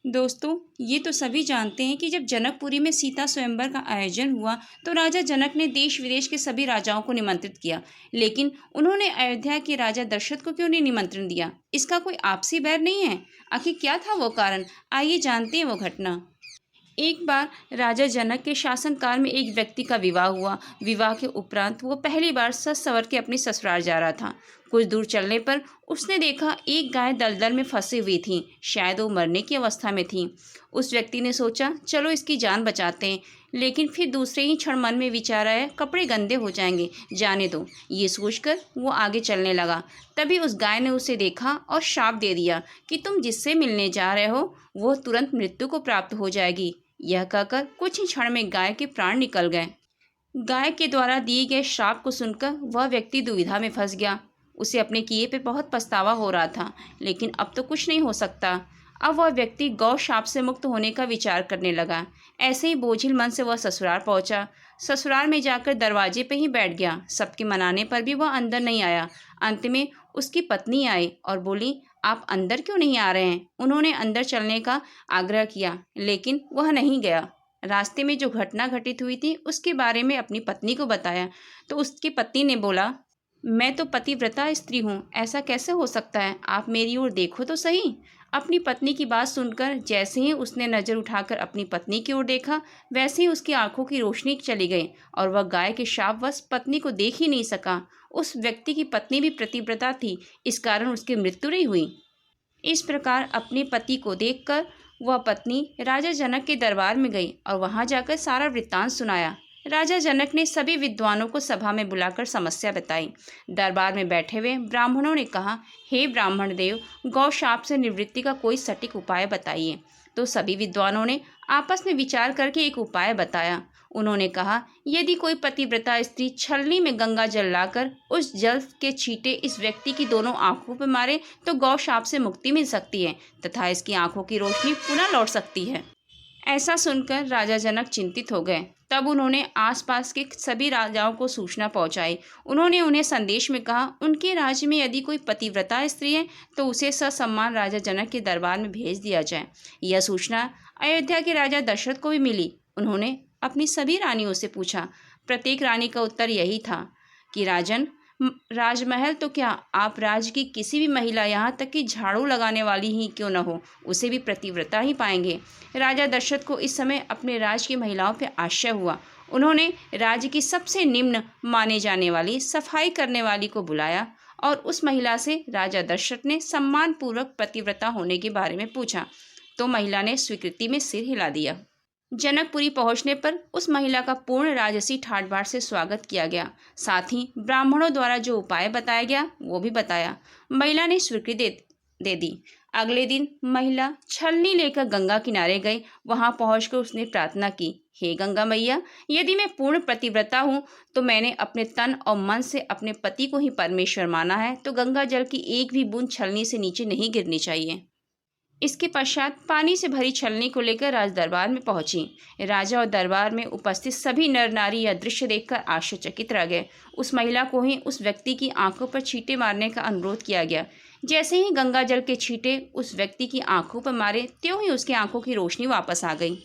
दोस्तों, ये तो सभी जानते हैं कि जब जनकपुरी में सीता स्वयंवर का आयोजन हुआ तो राजा जनक ने देश विदेश के सभी राजाओं को निमंत्रित किया। लेकिन उन्होंने अयोध्या के राजा दशरथ को क्यों नहीं निमंत्रण दिया? इसका कोई आपसी बैर नहीं है? आखिर क्या था वो कारण? आइए जानते हैं वो घटना। एक बार राजा जनक के शासनकाल में एक व्यक्ति का विवाह हुआ। विवाह के उपरांत वो पहली बार सज संवर के अपने ससुराल जा रहा था। कुछ दूर चलने पर उसने देखा एक गाय दलदल में फंसी हुई थी। शायद वो मरने की अवस्था में थी। उस व्यक्ति ने सोचा, चलो इसकी जान बचाते हैं। लेकिन फिर दूसरे ही क्षण मन में विचार आया, कपड़े गंदे हो जाएंगे, जाने दो। ये सोचकर वो आगे चलने लगा। तभी उस गाय ने उसे देखा और शाप दे दिया कि तुम जिससे मिलने जा रहे हो वो तुरंत मृत्यु को प्राप्त हो जाएगी। यह कहकर कुछ ही क्षण में गाय के प्राण निकल गए। गाय के द्वारा दिए गए श्राप को सुनकर वह व्यक्ति दुविधा में फंस गया। उसे अपने किए पे बहुत पछतावा हो रहा था, लेकिन अब तो कुछ नहीं हो सकता। अब वह व्यक्ति गौ शाप से मुक्त होने का विचार करने लगा। ऐसे ही बोझिल मन से वह ससुराल पहुंचा। ससुराल में जाकर दरवाजे पे ही बैठ गया। सबके मनाने पर भी वह अंदर नहीं आया। अंत में उसकी पत्नी आई और बोली, आप अंदर क्यों नहीं आ रहे हैं? उन्होंने अंदर चलने का आग्रह किया, लेकिन वह नहीं गया। रास्ते में जो घटना घटित हुई थी उसके बारे में अपनी पत्नी को बताया तो उसकी पत्नी ने बोला, मैं तो पतिव्रता स्त्री हूँ, ऐसा कैसे हो सकता है? आप मेरी ओर देखो तो सही। अपनी पत्नी की बात सुनकर जैसे ही उसने नज़र उठाकर अपनी पत्नी की ओर देखा, वैसे ही उसकी आंखों की रोशनी चली गई और वह गाय के शापवश पत्नी को देख ही नहीं सका। उस व्यक्ति की पत्नी भी पतिव्रता थी, इस कारण उसकी मृत्यु नहीं हुई। इस प्रकार अपने पति को देखकर वह पत्नी राजा जनक के दरबार में गई और वहां जाकर सारा वृत्तांत सुनाया। राजा जनक ने सभी विद्वानों को सभा में बुलाकर समस्या बताई। दरबार में बैठे हुए ब्राह्मणों ने कहा, हे ब्राह्मण देव, गौ शाप से निवृत्ति का कोई सटीक उपाय बताइए। तो सभी विद्वानों ने आपस में विचार करके एक उपाय बताया। उन्होंने कहा, यदि कोई पतिव्रता स्त्री छलनी में गंगा जल लाकर उस जल के छींटे इस व्यक्ति की दोनों आंखों पर मारे तो गौ शाप से मुक्ति मिल सकती है तथा इसकी आंखों की रोशनी पुनः लौट सकती है। ऐसा सुनकर राजा जनक चिंतित हो गए। तब उन्होंने आसपास के सभी राजाओं को सूचना पहुंचाई। उन्होंने उन्हें संदेश में कहा, उनके राज्य में यदि कोई पतिव्रता स्त्री है तो उसे ससम्मान राजा जनक के दरबार में भेज दिया जाए। यह सूचना अयोध्या के राजा दशरथ को भी मिली। उन्होंने अपनी सभी रानियों से पूछा। प्रत्येक रानी का उत्तर यही था कि राजन, राजमहल तो क्या, आप राज्य की किसी भी महिला, यहाँ तक कि झाड़ू लगाने वाली ही क्यों न हो, उसे भी पतिव्रता ही पाएंगे। राजा दशरथ को इस समय अपने राज्य की महिलाओं पर आश्चर्य हुआ। उन्होंने राज्य की सबसे निम्न माने जाने वाली सफाई करने वाली को बुलाया और उस महिला से राजा दशरथ ने सम्मानपूर्वक पतिव्रता होने के बारे में पूछा तो महिला ने स्वीकृति में सिर हिला दिया। जनकपुरी पहुंचने पर उस महिला का पूर्ण राजसी ठाट बाट से स्वागत किया गया। साथ ही ब्राह्मणों द्वारा जो उपाय बताया गया वो भी बताया। महिला ने स्वीकृति दे दी। अगले दिन महिला छलनी लेकर गंगा किनारे गई। वहां पहुंचकर उसने प्रार्थना की, हे गंगा मैया, यदि मैं पूर्ण पतिव्रता हूँ तो मैंने अपने तन और मन से अपने पति को ही परमेश्वर माना है, तो गंगा जल की एक भी बूंद छलनी से नीचे नहीं गिरनी चाहिए। इसके पश्चात पानी से भरी छलनी को लेकर राज दरबार में पहुंची। राजा और दरबार में उपस्थित सभी नर नारी यह दृश्य देखकर आश्चर्यचकित रह गए। उस महिला को ही उस व्यक्ति की आंखों पर छींटे मारने का अनुरोध किया गया। जैसे ही गंगा जल के छींटे उस व्यक्ति की आंखों पर मारे, त्यों ही उसकी आंखों की रोशनी वापस आ गई।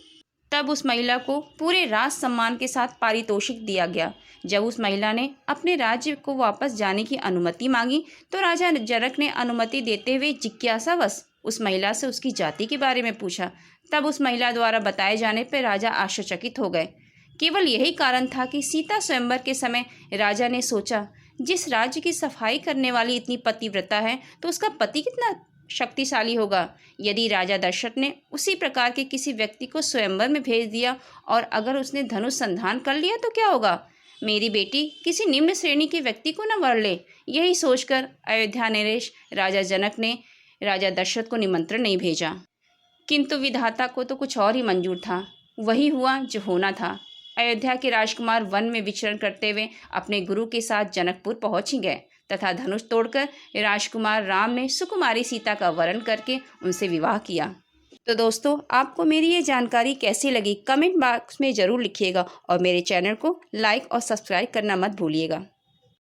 तब उस महिला को पूरे राज सम्मान के साथ पारितोषिक दिया गया। जब उस महिला ने अपने राज्य को वापस जाने की अनुमति मांगी तो राजा जनक ने अनुमति देते हुए जिज्ञासावश उस महिला से उसकी जाति के बारे में पूछा। तब उस महिला द्वारा बताए जाने पर राजा आश्चर्यचकित हो गए। केवल यही कारण था कि सीता स्वयंवर के समय राजा ने सोचा, जिस राज्य की सफाई करने वाली इतनी पतिव्रता है तो उसका पति कितना शक्तिशाली होगा। यदि राजा दशरथ ने उसी प्रकार के किसी व्यक्ति को स्वयंवर में भेज दिया और अगर उसने धनुष संधान कर लिया तो क्या होगा? मेरी बेटी किसी निम्न श्रेणी के व्यक्ति को न वर ले। यही सोचकर अयोध्या नरेश राजा जनक ने राजा दशरथ को निमंत्रण नहीं भेजा। किंतु विधाता को तो कुछ और ही मंजूर था। वही हुआ जो होना था। अयोध्या के राजकुमार वन में विचरण करते हुए अपने गुरु के साथ जनकपुर पहुंच ही गए तथा धनुष तोड़कर राजकुमार राम ने सुकुमारी सीता का वरण करके उनसे विवाह किया। तो दोस्तों, आपको मेरी ये जानकारी कैसी लगी कमेंट बॉक्स में ज़रूर लिखिएगा और मेरे चैनल को लाइक और सब्सक्राइब करना मत भूलिएगा।